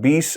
20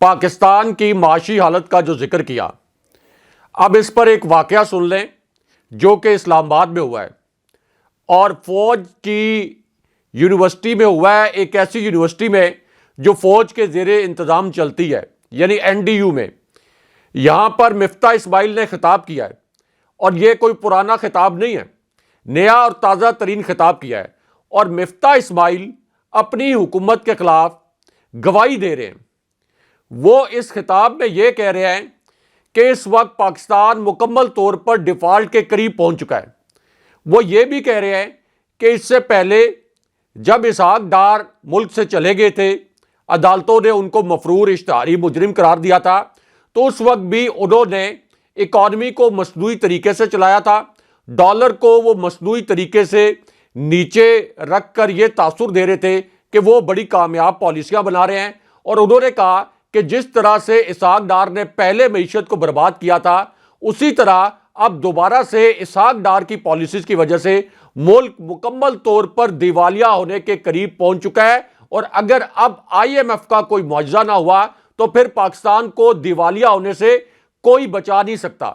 پاکستان کی معاشی حالت کا جو ذکر کیا، اب اس پر ایک واقعہ سن لیں جو کہ اسلام آباد میں ہوا ہے اور فوج کی یونیورسٹی میں ہوا ہے، ایک ایسی یونیورسٹی میں جو فوج کے زیر انتظام چلتی ہے، یعنی NDU میں۔ یہاں پر مفتاح اسماعیل نے خطاب کیا ہے اور یہ کوئی پرانا خطاب نہیں ہے، نیا اور تازہ ترین خطاب کیا ہے، اور مفتاح اسماعیل اپنی حکومت کے خلاف گواہی دے رہے ہیں۔ وہ اس خطاب میں یہ کہہ رہے ہیں کہ اس وقت پاکستان مکمل طور پر ڈیفالٹ کے قریب پہنچ چکا ہے۔ وہ یہ بھی کہہ رہے ہیں کہ اس سے پہلے جب اسحاق ڈار ملک سے چلے گئے تھے، عدالتوں نے ان کو مفرور اشتہاری مجرم قرار دیا تھا، تو اس وقت بھی انہوں نے اکانومی کو مصنوعی طریقے سے چلایا تھا، ڈالر کو وہ مصنوعی طریقے سے نیچے رکھ کر یہ تاثر دے رہے تھے کہ وہ بڑی کامیاب پالیسیاں بنا رہے ہیں، اور انہوں نے کہا کہ جس طرح سے اسحاق ڈار نے پہلے معیشت کو برباد کیا تھا، اسی طرح اب دوبارہ سے اسحاق ڈار کی پالیسیز کی وجہ سے ملک مکمل طور پر دیوالیہ ہونے کے قریب پہنچ چکا ہے، اور اگر اب IMF کا کوئی معجزہ نہ ہوا تو پھر پاکستان کو دیوالیہ ہونے سے کوئی بچا نہیں سکتا۔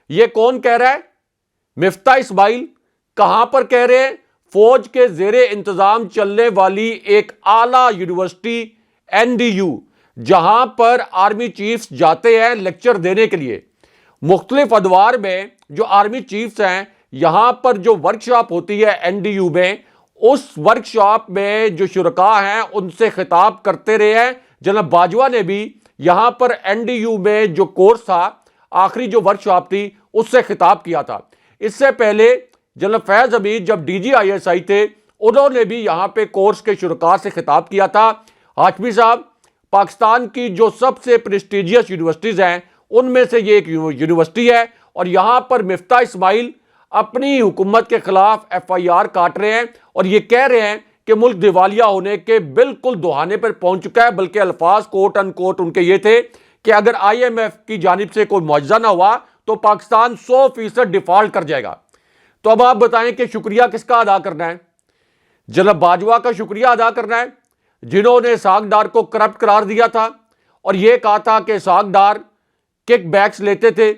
یہ کون کہہ رہا ہے؟ مفتاح اسماعیل۔ کہاں پر کہہ رہے ہیں؟ فوج کے زیر انتظام چلنے والی ایک اعلیٰ یونیورسٹی NDU، جہاں پر آرمی چیفز جاتے ہیں لیکچر دینے کے لیے۔ مختلف ادوار میں جو آرمی چیفز ہیں، یہاں پر جو ورکشاپ ہوتی ہے NDU میں، اس ورکشاپ میں جو شرکاء ہیں ان سے خطاب کرتے رہے ہیں۔ جناب باجوہ نے بھی یہاں پر NDU میں جو کورس تھا، آخری جو ورکشاپ تھی، اس سے خطاب کیا تھا۔ اس سے پہلے جناب فیض حمید جب DG ISI تھے، انہوں نے بھی یہاں پہ کورس کے شرکاء سے خطاب کیا تھا۔ ہاشمی صاحب، پاکستان کی جو سب سے پریسٹیجیس یونیورسٹیز ہیں ان میں سے یہ ایک یونیورسٹی ہے، اور یہاں پر مفتاح اسماعیل اپنی حکومت کے خلاف FIR کاٹ رہے ہیں اور یہ کہہ رہے ہیں کہ ملک دیوالیہ ہونے کے بالکل دہانے پر پہنچ چکا ہے، بلکہ الفاظ کوٹ ان کوٹ ان کے یہ تھے کہ اگر IMF کی جانب سے کوئی معجزہ نہ ہوا تو پاکستان 100% ڈیفالٹ کر جائے گا۔ تو اب آپ بتائیں کہ شکریہ کس کا ادا کرنا ہے؟ جناب باجوہ کا شکریہ ادا کرنا ہے، جنہوں نے اسحاق ڈار کو کرپٹ قرار دیا تھا اور یہ کہا تھا کہ اسحاق ڈار کک بیکس لیتے تھے۔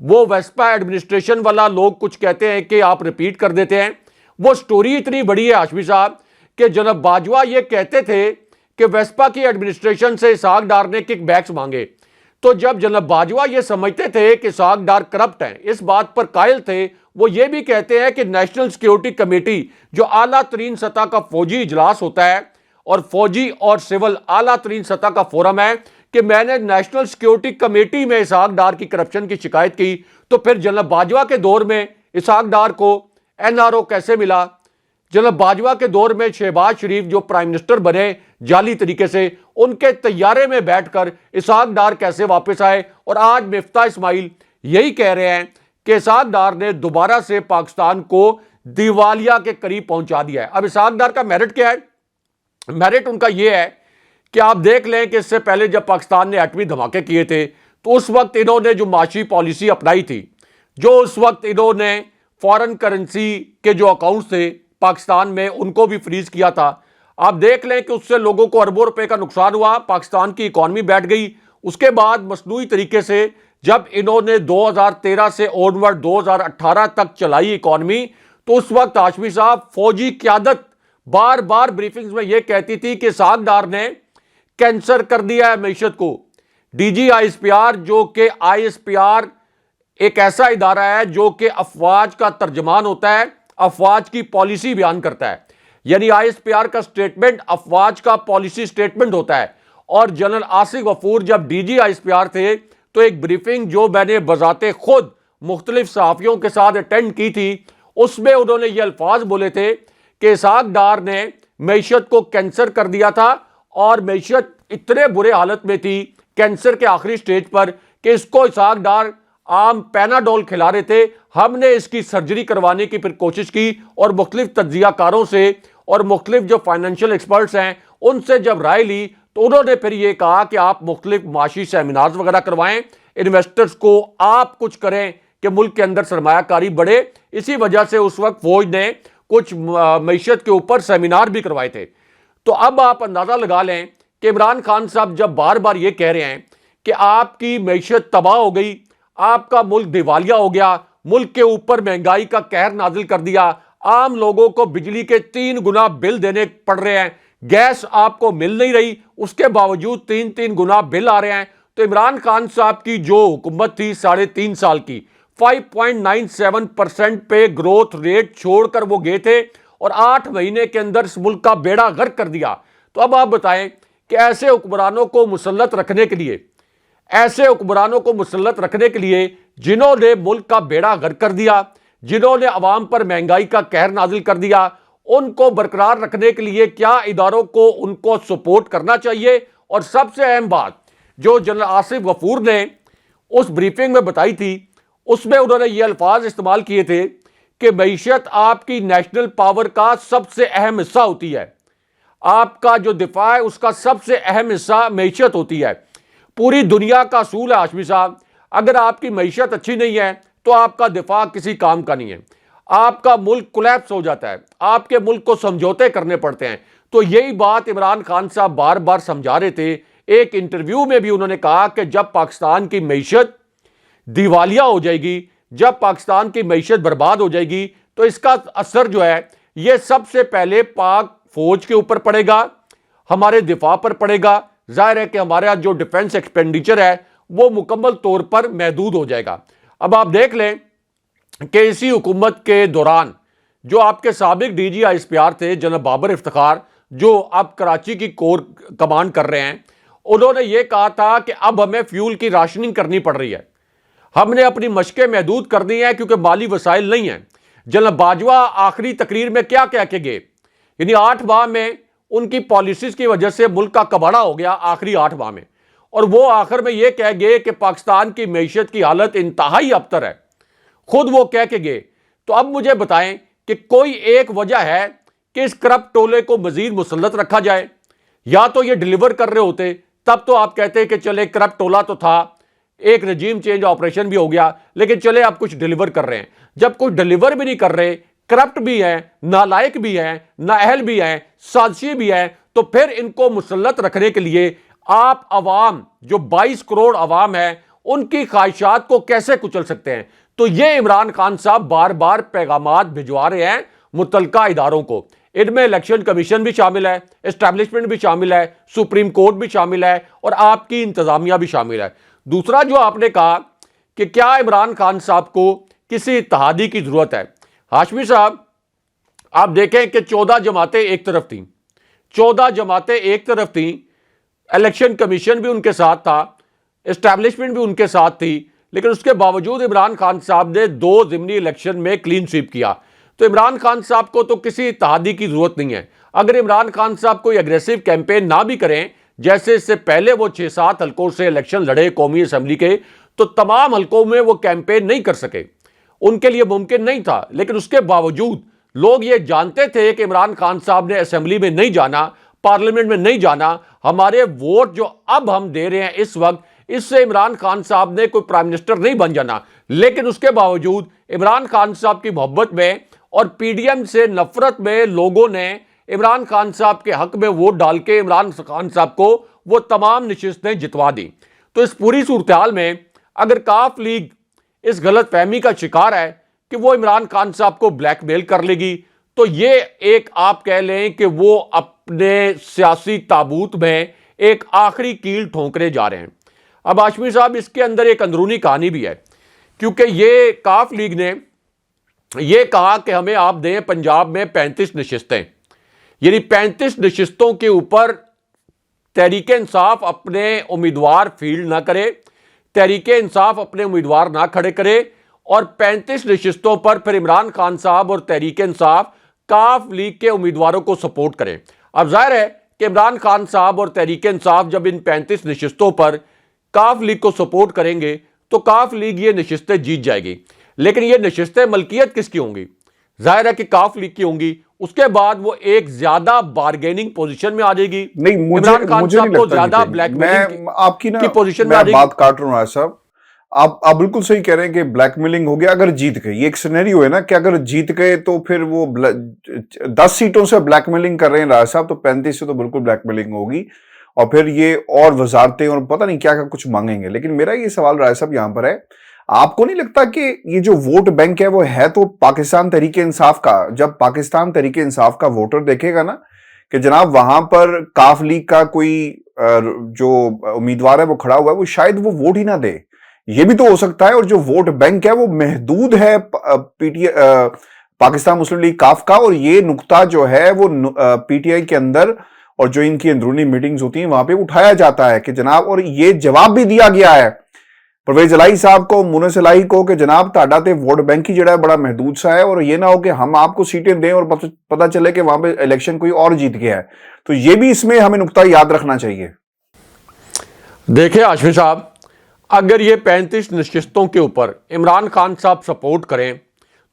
وہ ویسپا ایڈمنسٹریشن والا لوگ کچھ کہتے ہیں کہ آپ ریپیٹ کر دیتے ہیں۔ وہ سٹوری اتنی بڑی ہے ہاشمی صاحب کہ جناب باجوہ یہ کہتے تھے کہ ویسپا کی ایڈمنسٹریشن سے اسحاق ڈار نے کک بیکس مانگے، تو جب جناب باجوہ یہ سمجھتے تھے کہ اسحاق ڈار کرپٹ ہیں، اس بات پر قائل تھے، وہ یہ بھی کہتے ہیں کہ نیشنل سیکیورٹی کمیٹی جو اعلیٰ ترین سطح کا فوجی اجلاس ہوتا ہے اور فوجی اور سول اعلیٰ ترین سطح کا فورم ہے، کہ میں نے نیشنل سیکیورٹی کمیٹی میں اسحاق ڈار کی کرپشن کی شکایت کی، تو پھر جناب باجوہ کے دور میں اسحاق ڈار کو NRO کیسے ملا؟ جناب باجوہ کے دور میں شہباز شریف جو پرائم منسٹر بنے جعلی طریقے سے، ان کے طیارے میں بیٹھ کر اسحاق ڈار کیسے واپس آئے؟ اور آج مفتاح اسماعیل یہی کہہ رہے ہیں کہ اسحاق ڈار نے دوبارہ سے پاکستان کو دیوالیہ کے قریب پہنچا دیا ہے۔ اب اسحاق ڈار کا میرٹ کیا ہے؟ میرٹ ان کا یہ ہے کہ آپ دیکھ لیں کہ اس سے پہلے جب پاکستان نے ایٹمی دھماکے کیے تھے تو اس وقت انہوں نے جو معاشی پالیسی اپنائی تھی، جو اس وقت انہوں نے فارن کرنسی کے جو اکاؤنٹس تھے پاکستان میں ان کو بھی فریز کیا تھا، آپ دیکھ لیں کہ اس سے لوگوں کو اربوں روپے کا نقصان ہوا، پاکستان کی اکانومی بیٹھ گئی۔ اس کے بعد مصنوعی طریقے سے جب انہوں نے 2013 سے اونورڈ 2018 تک چلائی اکانومی، تو اس وقت ہاشمی صاحب فوجی قیادت بار بار بریفنگز میں یہ کہتی تھی کہ اسحاق ڈار نے کینسر کر دیا ہے معیشت کو۔ DG ISPR جو کہ ISPR ایک ایسا ادارہ ہے جو کہ افواج کا ترجمان ہوتا ہے، افواج کی پالیسی بیان کرتا ہے، یعنی ISPR کا سٹیٹمنٹ افواج کا پالیسی سٹیٹمنٹ ہوتا ہے۔ اور جنرل آصف غفور جب DG ISPR تھے تو ایک بریفنگ جو میں نے بذات خود مختلف صحافیوں کے ساتھ اٹینڈ کی تھی، اس میں انہوں نے یہ الفاظ بولے تھے کہ اسحاق ڈار نے معیشت کو کینسر کر دیا تھا، اور معیشت اتنے برے حالت میں تھی کینسر کے آخری سٹیج پر کہ اس کو اسحاق ڈار عام پیناڈول کھلا رہے تھے۔ ہم نے اس کی سرجری کروانے کی پھر کوشش کی اور مختلف تجزیہ کاروں سے اور مختلف جو فائنینشیل ایکسپرٹس ہیں ان سے جب رائے لی تو انہوں نے پھر یہ کہا کہ آپ مختلف معاشی سیمینارز وغیرہ کروائیں، انویسٹرز کو آپ کچھ کریں کہ ملک کے اندر سرمایہ کاری بڑھے۔ اسی وجہ سے اس وقت فوج نے کچھ معیشت کے اوپر سیمینار بھی کروائے تھے۔ تو اب آپ اندازہ لگا لیں کہ عمران خان صاحب جب بار بار یہ کہہ رہے ہیں کہ آپ کی معیشت تباہ ہو گئی, آپ کا ملک دیوالیہ ہو گیا, ملک کے اوپر مہنگائی کا قہر نازل کر دیا, عام لوگوں کو بجلی کے 3 گنا بل دینے پڑ رہے ہیں, گیس آپ کو مل نہیں رہی, اس کے باوجود 3 گنا بل آ رہے ہیں. تو عمران خان صاحب کی جو حکومت تھی 3.5 سال کی, 5.97% پہ گروتھ ریٹ چھوڑ کر وہ گئے تھے اور 8 مہینے کے اندر اس ملک کا بیڑا غرق کر دیا. تو اب آپ بتائیں کہ ایسے حکمرانوں کو مسلط رکھنے کے لیے جنہوں نے ملک کا بیڑا غرق کر دیا, جنہوں نے عوام پر مہنگائی کا قہر نازل کر دیا, ان کو برقرار رکھنے کے لیے کیا اداروں کو ان کو سپورٹ کرنا چاہیے. اور سب سے اہم بات جو جنرل آصف غفور نے اس بریفنگ میں بتائی تھی, اس میں انہوں نے یہ الفاظ استعمال کیے تھے کہ معیشت آپ کی نیشنل پاور کا سب سے اہم حصہ ہوتی ہے, آپ کا جو دفاع ہے اس کا سب سے اہم حصہ معیشت ہوتی ہے. پوری دنیا کا اصول ہے ہاشمی صاحب, اگر آپ کی معیشت اچھی نہیں ہے تو آپ کا دفاع کسی کام کا نہیں ہے, آپ کا ملک کولیپس ہو جاتا ہے, آپ کے ملک کو سمجھوتے کرنے پڑتے ہیں. تو یہی بات عمران خان صاحب بار بار سمجھا رہے تھے. ایک انٹرویو میں بھی انہوں نے کہا کہ جب پاکستان کی معیشت دیوالیہ ہو جائے گی, جب پاکستان کی معیشت برباد ہو جائے گی, تو اس کا اثر جو ہے یہ سب سے پہلے پاک فوج کے اوپر پڑے گا, ہمارے دفاع پر پڑے گا. ظاہر ہے کہ ہمارا جو ڈیفنس ایکسپینڈیچر ہے وہ مکمل طور پر محدود ہو جائے گا. اب آپ دیکھ لیں کہ اسی حکومت کے دوران جو آپ کے سابق D G I S P R تھے جناب بابر افتخار, جو اب کراچی کی کور کمانڈ کر رہے ہیں, انہوں نے یہ کہا تھا کہ اب ہمیں فیول کی راشننگ کرنی پڑ رہی ہے, ہم نے اپنی مشقیں محدود کر دی ہیں کیونکہ مالی وسائل نہیں ہیں. جناب باجوہ آخری تقریر میں کیا کہہ کے گئے, یعنی 8 ماہ میں ان کی پالیسیز کی وجہ سے ملک کا کباڑا ہو گیا آخری 8 ماہ میں, اور وہ آخر میں یہ کہہ گئے کہ پاکستان کی معیشت کی حالت انتہائی ابتر ہے, خود وہ کہہ کے گئے. تو اب مجھے بتائیں کہ کوئی ایک وجہ ہے کہ اس کرپٹ ٹولے کو مزید مسلط رکھا جائے, یا تو یہ ڈیلیور کر رہے ہوتے تب تو آپ کہتے کہ چلے کرپٹ ٹولہ تو تھا, ایک رجیم چینج آپریشن بھی ہو گیا, لیکن چلے آپ کچھ ڈیلیور کر رہے ہیں. جب کچھ ڈیلیور بھی نہیں کر رہے, کرپٹ بھی ہیں, نالائق بھی ہیں, نااہل بھی ہیں, سازشی بھی ہیں, تو پھر ان کو مسلط رکھنے کے لیے آپ عوام جو 22 کروڑ عوام ہے ان کی خواہشات کو کیسے کچل سکتے ہیں. تو یہ عمران خان صاحب بار بار پیغامات بھجوا رہے ہیں متعلقہ اداروں کو. ان میں الیکشن کمیشن بھی شامل ہے, اسٹیبلشمنٹ بھی شامل ہے, سپریم کورٹ بھی شامل ہے, اور آپ کی انتظامیہ بھی شامل ہے. دوسرا جو آپ نے کہا کہ کیا عمران خان صاحب کو کسی اتحادی کی ضرورت ہے. ہاشمی صاحب آپ دیکھیں کہ 14 جماعتیں ایک طرف تھیں, 14 جماعتیں ایک طرف تھیں, الیکشن کمیشن بھی ان کے ساتھ تھا, اسٹیبلشمنٹ بھی ان کے ساتھ تھی, لیکن اس کے باوجود عمران خان صاحب نے 2 ضمنی الیکشن میں کلین سویپ کیا. تو عمران خان صاحب کو تو کسی اتحادی کی ضرورت نہیں ہے. اگر عمران خان صاحب کوئی اگریسو کیمپین نہ بھی کریں, جیسے اس سے پہلے وہ 6-7 حلقوں سے الیکشن لڑے قومی اسمبلی کے, تو تمام حلقوں میں وہ کیمپین نہیں کر سکے, ان کے لیے ممکن نہیں تھا. لیکن اس کے باوجود لوگ یہ جانتے تھے کہ عمران خان صاحب نے اسمبلی میں نہیں جانا, پارلیمنٹ میں نہیں جانا, ہمارے ووٹ جو اب ہم دے رہے ہیں اس وقت, اس سے عمران خان صاحب نے کوئی پرائم منسٹر نہیں بن جانا. لیکن اس کے باوجود عمران خان صاحب کی محبت میں اور پی ڈی ایم سے نفرت میں لوگوں نے عمران خان صاحب کے حق میں ووٹ ڈال کے عمران خان صاحب کو وہ تمام نشستیں جتوا دی. تو اس پوری صورتحال میں اگر کاف لیگ اس غلط فہمی کا شکار ہے کہ وہ عمران خان صاحب کو بلیک میل کر لے گی, تو یہ ایک آپ کہہ لیں کہ وہ اپنے سیاسی تابوت میں ایک آخری کیل ٹھونکنے جا رہے ہیں. اب ہاشمی صاحب اس کے اندر ایک اندرونی کہانی بھی ہے, کیونکہ یہ کاف لیگ نے یہ کہا کہ ہمیں آپ دیں پنجاب میں 35 نشستیں, یعنی 35 نشستوں کے اوپر تحریک انصاف اپنے امیدوار فیلڈ نہ کرے, تحریک انصاف اپنے امیدوار نہ کھڑے کرے, اور 35 نشستوں پر پھر عمران خان صاحب اور تحریک انصاف کاف لیگ کے امیدواروں کو سپورٹ کریں. اب ظاہر ہے کہ عمران خان صاحب اور تحریک انصاف جب ان 35 نشستوں پر کاف لیگ کو سپورٹ کریں گے تو کاف لیگ یہ نشستیں جیت جائے گی. لیکن یہ نشستیں ملکیت کس کی ہوں گی؟ ظاہر ہے کہ کاف لیگ کی ہوں گی. اس کے بعد وہ ایک زیادہ بارگیننگ پوزیشن میں آ جائے گی. نہیں, عمران خان صاحب کو زیادہ بلیک میلنگ آپ کی پوزیشن میں آ جائے گی. بات کاٹ رہا ہوں صاحب, آپ بالکل صحیح کہہ رہے ہیں کہ بلیک میلنگ ہو گیا اگر جیت گئے. یہ ایک سینیریو ہے نا کہ اگر جیت گئے تو پھر وہ 10 سیٹوں سے بلیک میلنگ کر رہے ہیں راج صاحب, تو 35 سے تو بالکل بلیک میلنگ ہوگی. اور پھر یہ اور وزارتیں اور پتہ نہیں کیا کیا کچھ مانگیں گے. لیکن میرا یہ سوال رائے صاحب یہاں پر ہے, آپ کو نہیں لگتا کہ یہ جو ووٹ بینک ہے وہ ہے تو پاکستان تحریک انصاف کا؟ جب پاکستان تحریک انصاف کا ووٹر دیکھے گا نا کہ جناب وہاں پر کاف لیگ کا کوئی جو امیدوار ہے وہ کھڑا ہوا ہے, وہ شاید وہ ووٹ ہی نہ دے. یہ بھی تو ہو سکتا ہے. اور جو ووٹ بینک ہے وہ محدود ہے پاکستان مسلم لیگ کاف کا, اور یہ نقطہ جو ہے وہ پی ٹی آئی کے اندر اور جو ان کی اندرونی میٹنگز ہوتی ہیں وہاں پہ اٹھایا جاتا ہے کہ جناب, اور یہ جواب بھی دیا گیا ہے پرویز الہی صاحب کو, مونس الہی کو, کہ جناب تہاڈا تے ووٹ بینک ہی جڑا ہے بڑا محدود سا ہے, اور یہ نہ ہو کہ ہم آپ کو سیٹیں دیں اور پتہ چلے کہ وہاں پہ الیکشن کوئی اور جیت گیا ہے. تو یہ بھی اس میں ہمیں نقطہ یاد رکھنا چاہیے. دیکھیں ہاشمی صاحب, اگر یہ 35 نشستوں کے اوپر عمران خان صاحب سپورٹ کریں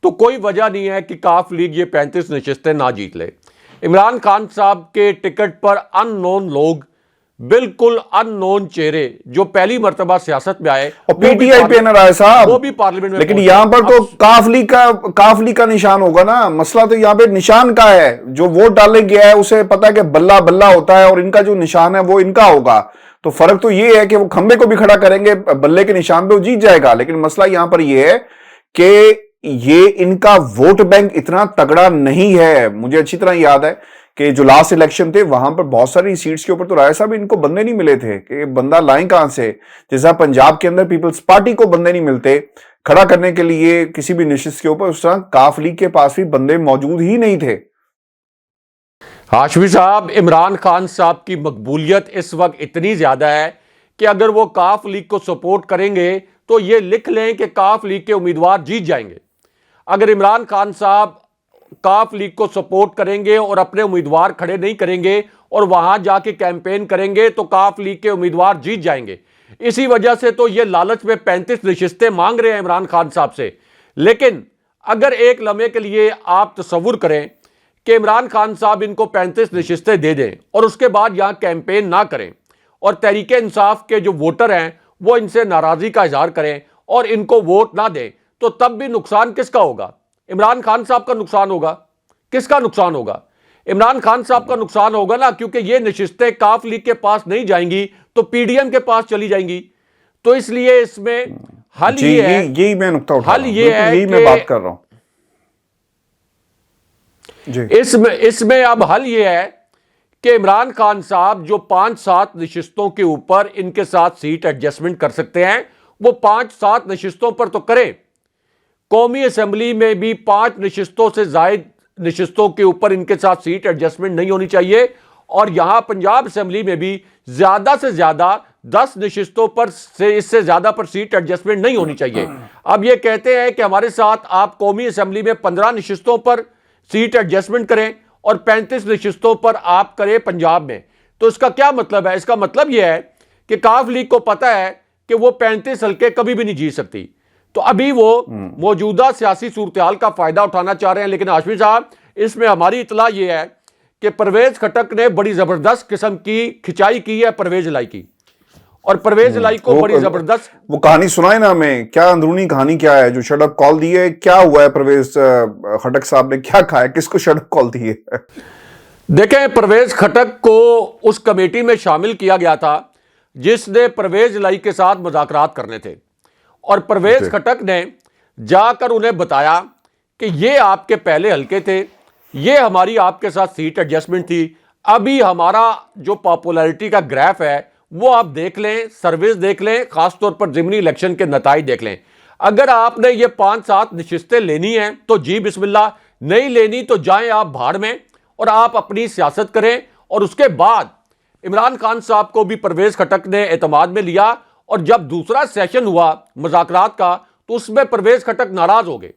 تو کوئی وجہ نہیں ہے کہ کاف لیگ یہ 35 نشستیں نہ جیت لے. عمران خان صاحب کے ٹکٹ پر ان نون لوگ, بالکل ان نون چہرے جو پہلی مرتبہ سیاست میں آئے, اور پی ٹی آئی پہ نہ رہے صاحب, وہ بھی پارلیمنٹ میں, لیکن یہاں پر تو کاف لیگ کا نشان ہوگا نا. مسئلہ تو یہاں پہ نشان کا ہے. جو ووٹ ڈالنے گیا ہے اسے پتا ہے کہ بلہ بلہ ہوتا ہے, اور ان کا جو نشان ہے وہ ان کا ہوگا. تو فرق تو یہ ہے کہ وہ کھمبے کو بھی کھڑا کریں گے, بلے کے نشان پہ وہ جیت جائے گا. لیکن مسئلہ یہاں پر یہ ہے کہ یہ ان کا ووٹ بینک اتنا تگڑا نہیں ہے. مجھے اچھی طرح یاد ہے کہ جو لاسٹ الیکشن تھے وہاں پر بہت ساری سیٹس کے اوپر تو رائے صاحب ان کو بندے نہیں ملے تھے کہ بندہ لائیں کہاں سے. جیسا پنجاب کے اندر پیپلز پارٹی کو بندے نہیں ملتے کھڑا کرنے کے لیے کسی بھی نشست کے اوپر, اس طرح کاف لیگ کے پاس بھی بندے موجود ہی نہیں تھے. ہاشمی صاحب, عمران خان صاحب کی مقبولیت اس وقت اتنی زیادہ ہے کہ اگر وہ کاف لیگ کو سپورٹ کریں گے تو یہ لکھ لیں کہ کاف لیگ کے امیدوار جیت جائیں گے. اگر عمران خان صاحب کاف لیگ کو سپورٹ کریں گے اور اپنے امیدوار کھڑے نہیں کریں گے اور وہاں جا کے کیمپین کریں گے تو کاف لیگ کے امیدوار جیت جائیں گے. اسی وجہ سے تو یہ لالچ میں 35 نشستیں مانگ رہے ہیں عمران خان صاحب سے. لیکن اگر ایک لمحے کے لیے آپ تصور کریں کہ عمران خان صاحب ان کو 35 نشستیں دے دیں اور اس کے بعد یہاں کیمپین نہ کریں, اور تحریک انصاف کے جو ووٹر ہیں وہ ان سے ناراضی کا اظہار کریں اور ان کو ووٹ نہ دیں, تو تب بھی نقصان کس کا ہوگا؟ عمران خان صاحب کا نقصان ہوگا. کس کا نقصان ہوگا؟ عمران خان صاحب کا نقصان ہوگا نا, کیونکہ یہ نشستیں کاف لیگ کے پاس نہیں جائیں گی تو پی ڈی ایم کے پاس چلی جائیں گی. تو اس لیے اس میں حل یہ ہے, یہی میں نقطہ اٹھا حل یہ ہے, یہی میں بات کر رہا ہوں. اس میں اب حل یہ ہے کہ عمران خان صاحب جو 5-7 نشستوں کے اوپر ان کے ساتھ سیٹ ایڈجسٹمنٹ کر سکتے ہیں وہ 5-7 نشستوں پر تو کریں. قومی اسمبلی میں بھی 5 نشستوں سے زائد نشستوں کے اوپر ان کے ساتھ سیٹ ایڈجسٹمنٹ نہیں ہونی چاہیے, اور یہاں پنجاب اسمبلی میں بھی زیادہ سے زیادہ 10 نشستوں پر سے اس سے زیادہ پر سیٹ ایڈجسٹمنٹ نہیں ہونی چاہیے. اب یہ کہتے ہیں کہ ہمارے ساتھ آپ قومی اسمبلی میں 15 نشستوں پر سیٹ ایڈجسٹمنٹ کریں اور 35 نشستوں پر آپ کریں پنجاب میں. تو اس کا کیا مطلب ہے؟ اس کا مطلب یہ ہے کہ کاف لیگ کو پتا ہے کہ وہ 35 حلقے کبھی بھی نہیں جیت سکتی. تو ابھی وہ موجودہ سیاسی صورتحال کا فائدہ اٹھانا چاہ رہے ہیں. لیکن ہاشمی صاحب, اس میں ہماری اطلاع یہ ہے کہ پرویز خٹک نے بڑی زبردست قسم کی کھچائی کی ہے پرویز الہی کی, اور پرویز الہی کو بڑی زبردست وہ کہانی سنائے نا ہمیں, کیا اندرونی کہانی کیا ہے جو شٹ اپ کال دی ہے؟ کیا ہوا ہے پرویز خٹک صاحب نے کیا کہا ہے, کس کو شٹ اپ کال دی ہے؟ دیکھیں, پرویز خٹک کو اس کمیٹی میں شامل کیا گیا تھا جس نے پرویز الہی کے ساتھ مذاکرات کرنے تھے, اور پرویز خٹک نے جا کر انہیں بتایا کہ یہ آپ کے پہلے حلقے تھے, یہ ہماری آپ کے ساتھ سیٹ ایڈجسٹمنٹ تھی, ابھی ہمارا جو پاپولیرٹی کا گراف ہے وہ آپ دیکھ لیں, سروس دیکھ لیں, خاص طور پر ضمنی الیکشن کے نتائج دیکھ لیں. اگر آپ نے یہ 5-7 نشستیں لینی ہیں تو جی بسم اللہ, نہیں لینی تو جائیں آپ بھاڑ میں اور آپ اپنی سیاست کریں. اور اس کے بعد عمران خان صاحب کو بھی پرویز خٹک نے اعتماد میں لیا, اور جب دوسرا سیشن ہوا مذاکرات کا تو اس میں پرویز خٹک ناراض ہو گئے.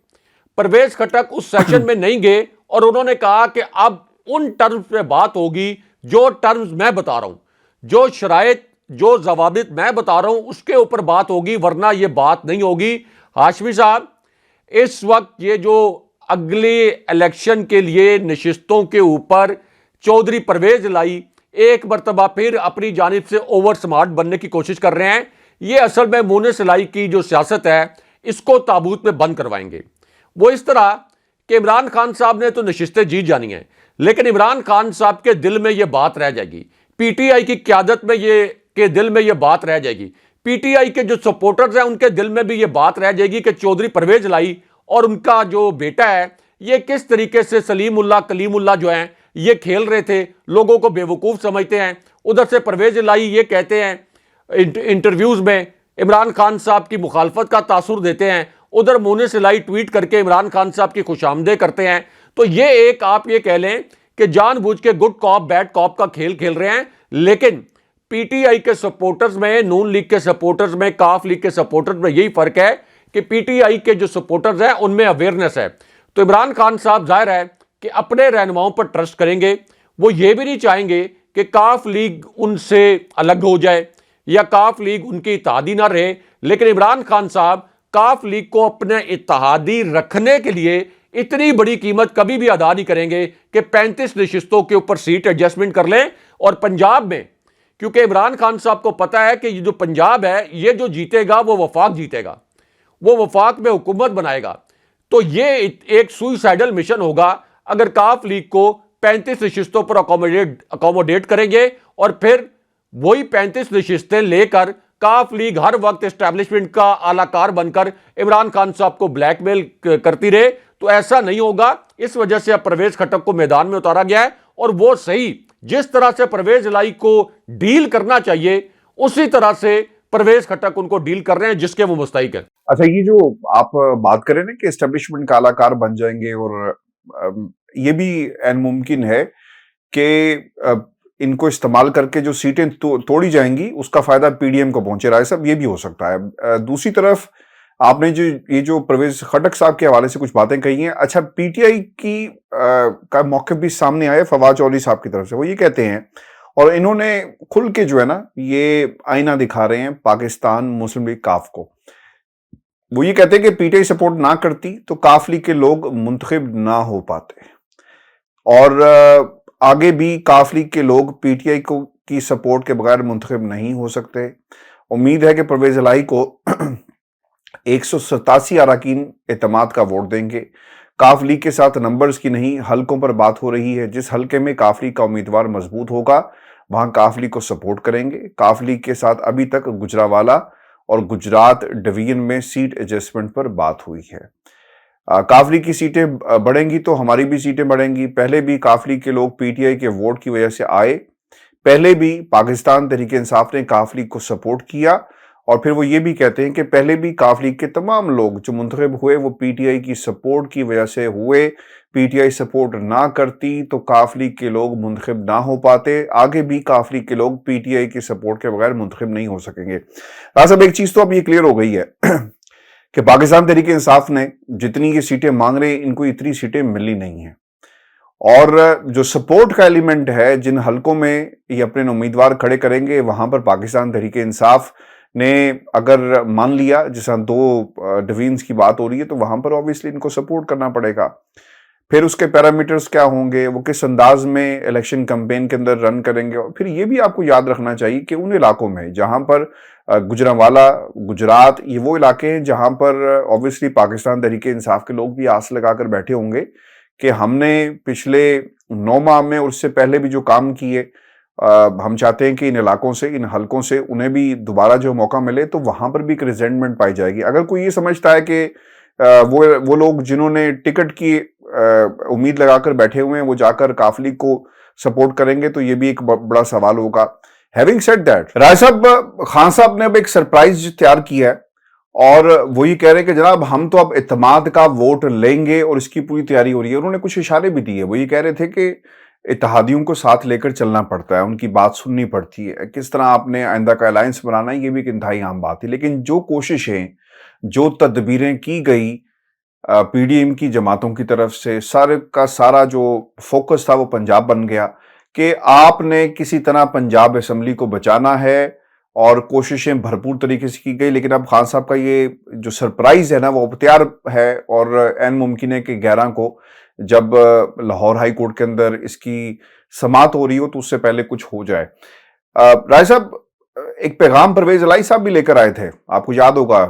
پرویز خٹک اس سیشن میں نہیں گئے اور انہوں نے کہا کہ اب ان ٹرمز پہ بات ہوگی جو ٹرمز میں بتا رہا ہوں, جو شرائط, جو ضوابط میں بتا رہا ہوں اس کے اوپر بات ہوگی, ورنہ یہ بات نہیں ہوگی. ہاشمی صاحب, اس وقت یہ جو اگلی الیکشن کے لیے نشستوں کے اوپر چودھری پرویز الہی ایک مرتبہ پھر اپنی جانب سے اوور سمارٹ بننے کی کوشش کر رہے ہیں, یہ اصل میں مونس الہی کی جو سیاست ہے اس کو تابوت میں بند کروائیں گے. وہ اس طرح کہ عمران خان صاحب نے تو نشستیں جیت جانی ہیں, لیکن عمران خان صاحب کے دل میں یہ بات رہ جائے گی پی ٹی آئی کی قیادت میں کے دل میں یہ بات رہ جائے گی، پی ٹی آئی کے جو سپورٹرز ہیں ان کے دل میں بھی یہ بات رہ جائے گی کہ چودھری پرویز الہی اور ان کا جو بیٹا ہے یہ کس طریقے سے سلیم اللہ کلیم اللہ جو ہیں یہ کھیل رہے تھے، لوگوں کو بے وقوف سمجھتے ہیں۔ ادھر سے پرویز الہی یہ کہتے ہیں انٹرویوز میں، عمران خان صاحب کی مخالفت کا تاثر دیتے ہیں، ادھر مونس الہی ٹویٹ کر کے عمران خان صاحب کی خوش آمدید کرتے ہیں۔ تو یہ ایک آپ یہ کہہ لیں کہ جان بوجھ کے گڈ کاپ بیڈ کاپ کا کھیل کھیل رہے ہیں، لیکن پی ٹی آئی کے سپورٹرز میں، نون لیگ کے سپورٹرز میں، کاف لیگ کے سپورٹرز میں یہی فرق ہے کہ پی ٹی آئی کے جو سپورٹرز ہیں ان میں اویئرنس ہے۔ تو عمران خان صاحب ظاہر ہے کہ اپنے رہنماؤں پر ٹرسٹ کریں گے، وہ یہ بھی نہیں چاہیں گے کہ کاف لیگ ان سے الگ ہو جائے یا کاف لیگ ان کی اتحادی نہ رہے، لیکن عمران خان صاحب کاف لیگ کو اپنے اتحادی رکھنے کے لیے اتنی بڑی قیمت کبھی بھی ادا نہیں کریں گے کہ 35 نشستوں کے اوپر سیٹ ایڈجسٹمنٹ کر لیں۔ اور پنجاب میں کیونکہ عمران خان صاحب کو پتا ہے کہ یہ جو پنجاب ہے یہ جو جیتے گا وہ وفاق جیتے گا، وہ وفاق میں حکومت بنائے گا، تو یہ ایک سوئسائڈل مشن ہوگا اگر کاف لیگ کو 35 نشستوں پر اکوموڈیٹ کریں گے اور پھر وہی 35 نشستیں لے کر کاف لیگ ہر وقت اسٹیبلشمنٹ کا اعلی کار بن کر عمران خان صاحب کو بلیک میل کرتی رہے، تو ایسا نہیں ہوگا۔ اس وجہ سے اب پرویز خٹک کو میدان میں اتارا گیا ہے، اور وہ صحیح جس طرح سے پرویز الہی کو ڈیل کرنا چاہیے اسی طرح سے پرویز خٹک ان کو ڈیل کر رہے ہیں جس کے وہ مستحق ہیں۔ اچھا، یہ جو آپ بات کریں نا کہ اسٹیبلشمنٹ کا اعلی کار بن جائیں گے، اور یہ بھی عین ممکن ہے کہ ان کو استعمال کر کے جو سیٹیں توڑی جائیں گی اس کا فائدہ پی ڈی ایم کو پہنچے، رائے صاحب یہ بھی ہو سکتا ہے۔ دوسری طرف آپ نے جو پرویز خٹک صاحب کے حوالے سے کچھ باتیں کہی ہیں، اچھا پی ٹی آئی کی کا موقف بھی سامنے آیا فواد چودھری صاحب کی طرف سے، وہ یہ کہتے ہیں، اور انہوں نے کھل کے جو ہے نا یہ آئینہ دکھا رہے ہیں پاکستان مسلم لیگ کاف کو، وہ یہ کہتے ہیں کہ پی ٹی آئی سپورٹ نہ کرتی تو کاف لیگ کے لوگ منتخب نہ ہو پاتے، اور آگے بھی کاف لیگ کے لوگ پی ٹی آئی کی سپورٹ کے بغیر منتخب نہیں ہو سکتے۔ امید ہے کہ پرویز الہی کو 187 اراکین اعتماد کا ووٹ دیں گے۔ کاف لیگ کے ساتھ نمبرز کی نہیں حلقوں پر بات ہو رہی ہے، جس حلقے میں کاف لیگ کا امیدوار مضبوط ہوگا وہاں کاف لیگ کو سپورٹ کریں گے۔ کاف لیگ کے ساتھ ابھی تک گجرانوالہ اور گجرات ڈویژن میں سیٹ ایڈجسٹمنٹ پر بات ہوئی ہے۔ کاف لیگ کی سیٹیں بڑھیں گی تو ہماری بھی سیٹیں بڑھیں گی۔ پہلے بھی کاف لیگ کے لوگ پی ٹی آئی کے ووٹ کی وجہ سے آئے، پہلے بھی پاکستان تحریک انصاف نے کاف لیگ کو سپورٹ کیا، اور پھر وہ یہ بھی کہتے ہیں کہ پہلے بھی کاف لیگ کے تمام لوگ جو منتخب ہوئے وہ پی ٹی آئی کی سپورٹ کی وجہ سے ہوئے، پی ٹی آئی سپورٹ نہ کرتی تو کاف لیگ کے لوگ منتخب نہ ہو پاتے، آگے بھی کاف لیگ کے لوگ پی ٹی آئی کی سپورٹ کے بغیر منتخب نہیں ہو سکیں گے۔ راز صاحب ایک چیز تو اب یہ کلیئر ہو گئی ہے کہ پاکستان تحریک انصاف نے جتنی یہ سیٹیں مانگ رہے ہیں ان کو اتنی سیٹیں ملی نہیں ہیں، اور جو سپورٹ کا ایلیمنٹ ہے جن حلقوں میں یہ اپنے امیدوار کھڑے کریں گے وہاں پر پاکستان تحریک انصاف نے اگر مان لیا، جیسا 2 ڈویژنز کی بات ہو رہی ہے، تو وہاں پر obviously ان کو سپورٹ کرنا پڑے گا۔ پھر اس کے پیرامیٹرز کیا ہوں گے، وہ کس انداز میں الیکشن کمپین کے اندر رن کریں گے، اور پھر یہ بھی آپ کو یاد رکھنا چاہیے کہ ان علاقوں میں جہاں پر گجرانوالہ، گجرات، یہ وہ علاقے ہیں جہاں پر obviously پاکستان تحریک انصاف کے لوگ بھی آس لگا کر بیٹھے ہوں گے کہ ہم نے پچھلے 9 ماہ میں اور اس سے پہلے بھی جو کام کیے، ہم چاہتے ہیں کہ ان علاقوں سے، ان حلقوں سے انہیں بھی دوبارہ جو موقع ملے، تو وہاں پر بھی ایک ریزنٹمنٹ پائی جائے گی۔ اگر کوئی یہ سمجھتا ہے کہ وہ لوگ جنہوں نے ٹکٹ کی امید لگا کر بیٹھے ہوئے ہیں وہ جا کر کاف لیگ کو سپورٹ کریں گے، تو یہ بھی ایک بڑا سوال ہوگا۔ ہیونگ سیڈ دیٹ، رائے صاحب، خان صاحب نے اب ایک سرپرائز تیار کیا ہے، اور وہ یہ کہہ رہے ہیں کہ جناب ہم تو اب اعتماد کا ووٹ لیں گے اور اس کی پوری تیاری ہو رہی ہے۔ انہوں نے کچھ اشارے بھی دیے، وہ یہ کہہ رہے تھے کہ اتحادیوں کو ساتھ لے کر چلنا پڑتا ہے، ان کی بات سننی پڑتی ہے، کس طرح آپ نے آئندہ کا الائنس بنانا ہے، یہ بھی ایک انتہائی عام بات ہے، لیکن جو کوششیں، جو تدبیریں کی گئی پی ڈی ایم کی جماعتوں کی طرف سے، سارے کا سارا جو فوکس تھا وہ پنجاب بن گیا کہ آپ نے کسی طرح پنجاب اسمبلی کو بچانا ہے، اور کوششیں بھرپور طریقے سے کی گئی، لیکن اب خان صاحب کا یہ جو سرپرائز ہے نا وہ اختیار ہے، اور عین ممکن ہے کہ 11 کو جب لاہور ہائی کورٹ کے اندر اس کی سماعت ہو رہی ہو تو اس سے پہلے کچھ ہو جائے۔ رائے صاحب، ایک پیغام پرویز الہی صاحب بھی لے کر آئے تھے، آپ کو یاد ہوگا،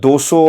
200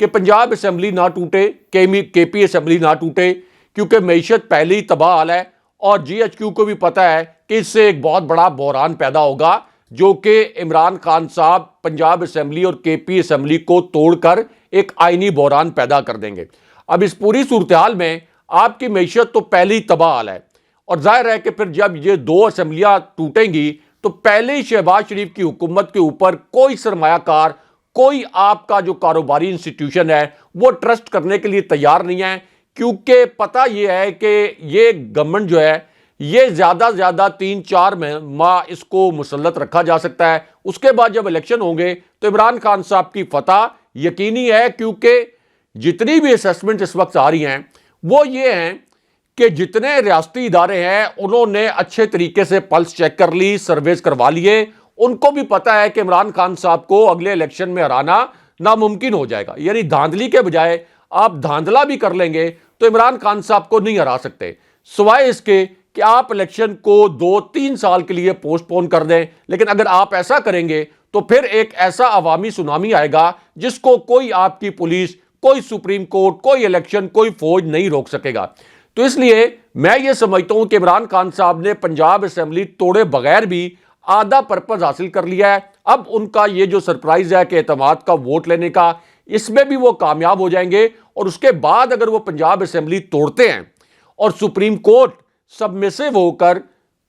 کہ پنجاب اسمبلی نہ ٹوٹے, کے پی اسمبلی نہ ٹوٹے, کیونکہ معیشت پہلے ہی تباہ حال ہے, اور جی ایچ کیو کو بھی پتہ ہے کہ اس سے ایک بہت بڑا بحران پیدا ہوگا, جو کہ عمران خان صاحب پنجاب اسمبلی اور کے پی اسمبلی کو توڑ کر ایک آئینی بحران پیدا کر دیں گے. اب اس پوری صورتحال میں آپ کی معیشت تو پہلے ہی تباہ حال ہے, اور ظاہر ہے کہ پھر جب یہ 2 اسمبلیاں ٹوٹیں گی تو پہلے ہی شہباز شریف کی حکومت کے اوپر کوئی سرمایہ کار, کوئی آپ کا جو کاروباری انسٹیٹیوشن ہے وہ ٹرسٹ کرنے کے لیے تیار نہیں ہے, کیونکہ پتہ یہ ہے کہ یہ گورنمنٹ جو ہے یہ زیادہ سے زیادہ 3-4 ماہ اس کو مسلط رکھا جا سکتا ہے. اس کے بعد جب الیکشن ہوں گے تو عمران خان صاحب کی فتح یقینی ہے, کیونکہ جتنی بھی اسیسمنٹ اس وقت آ رہی ہیں وہ یہ ہیں کہ جتنے ریاستی ادارے ہیں انہوں نے اچھے طریقے سے پلس چیک کر لی, سرویز کروا لیے. ان کو بھی پتہ ہے کہ عمران خان صاحب کو اگلے الیکشن میں ہرانا ناممکن ہو جائے گا, یعنی دھاندلی کے بجائے آپ دھاندلا بھی کر لیں گے تو عمران خان صاحب کو نہیں ہرا سکتے, سوائے اس کے کہ آپ الیکشن کو 2-3 سال کے لیے پوسٹ پون کر دیں. لیکن اگر آپ ایسا کریں گے تو پھر ایک ایسا عوامی سونامی آئے گا جس کو کوئی آپ کی پولیس, کوئی سپریم کورٹ, کوئی الیکشن, کوئی فوج نہیں روک سکے گا. تو اس لیے میں یہ سمجھتا ہوں کہ عمران خان صاحب نے پنجاب اسمبلی توڑے بغیر بھی آدھا پرپز حاصل کر لیا ہے. اب ان کا یہ جو سرپرائز ہے کہ اعتماد کا ووٹ لینے کا, اس میں بھی وہ کامیاب ہو جائیں گے, اور اس کے بعد اگر وہ پنجاب اسمبلی توڑتے ہیں اور سپریم کورٹ سبمسو ہو کر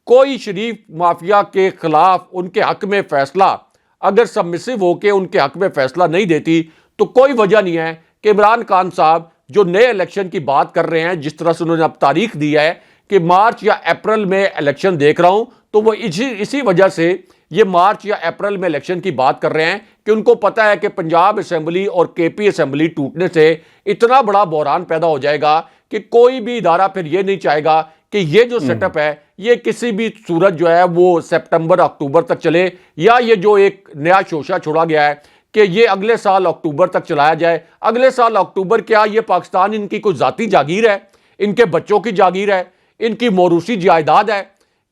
کوئی شریف مافیا کے خلاف ان کے حق میں فیصلہ اگر سبمسو ہو کے ان کے حق میں فیصلہ نہیں دیتی, تو کوئی وجہ نہیں ہے کہ عمران خان صاحب جو نئے الیکشن کی بات کر رہے ہیں, جس طرح سے انہوں نے اب تاریخ دی ہے کہ مارچ یا اپریل میں الیکشن دیکھ رہا ہوں, تو وہ اسی وجہ سے یہ مارچ یا اپریل میں الیکشن کی بات کر رہے ہیں کہ ان کو پتہ ہے کہ پنجاب اسمبلی اور کے پی اسمبلی ٹوٹنے سے اتنا بڑا بحران پیدا ہو جائے گا کہ کوئی بھی ادارہ پھر یہ نہیں چاہے گا کہ یہ جو سیٹ اپ ہے یہ کسی بھی صورت جو ہے وہ سپٹمبر اکتوبر تک چلے, یا یہ جو ایک نیا شوشہ چھوڑا گیا ہے کہ یہ اگلے سال اکتوبر تک چلایا جائے. اگلے سال اکتوبر کیا یہ پاکستان ان کی کوئی ذاتی جاگیر ہے, ان کے بچوں کی جاگیر ہے, ان کی موروثی جائیداد ہے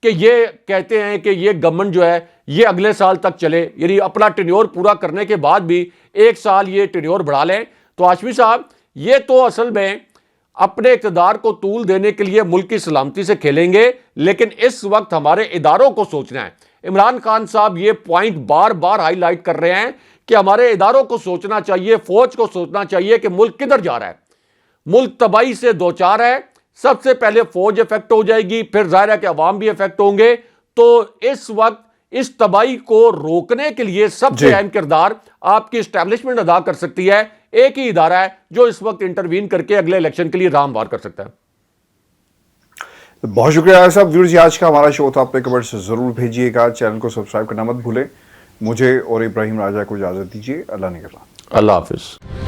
کہ یہ کہتے ہیں کہ یہ گورنمنٹ جو ہے یہ اگلے سال تک چلے, یعنی اپنا ٹینیور پورا کرنے کے بعد بھی 1 سال یہ ٹینیور بڑھا لیں. تو ہاشمی صاحب یہ تو اصل میں اپنے اقتدار کو طول دینے کے لیے ملک کی سلامتی سے کھیلیں گے, لیکن اس وقت ہمارے اداروں کو سوچنا ہے. عمران خان صاحب یہ پوائنٹ بار بار ہائی لائٹ کر رہے ہیں کہ ہمارے اداروں کو سوچنا چاہیے, فوج کو سوچنا چاہیے کہ ملک کدھر جا رہا ہے, ملک تباہی سے دوچار ہے. سب سے پہلے فوج افیکٹ ہو جائے گی, پھر ظاہر ہے کہ عوام بھی افیکٹ ہوں گے. تو اس وقت اس تباہی کو روکنے کے لیے سب سے اہم کردار آپ کی اسٹیبلشمنٹ ادا کر سکتی ہے. ایک ہی ادارہ ہے جو اس وقت انٹروین کر کے اگلے الیکشن کے لیے راہ ہموار کر سکتا ہے. بہت شکریہ صاحب. ویورز یہ آج کا ہمارا شو تھا, اپنے کمنٹس ضرور بھیجیے گا, چینل کو سبسکرائب کرنا مت بھولیں. مجھے اور ابراہیم راجہ کو اجازت دیجیے. اللہ نگہبان. اللہ حافظ.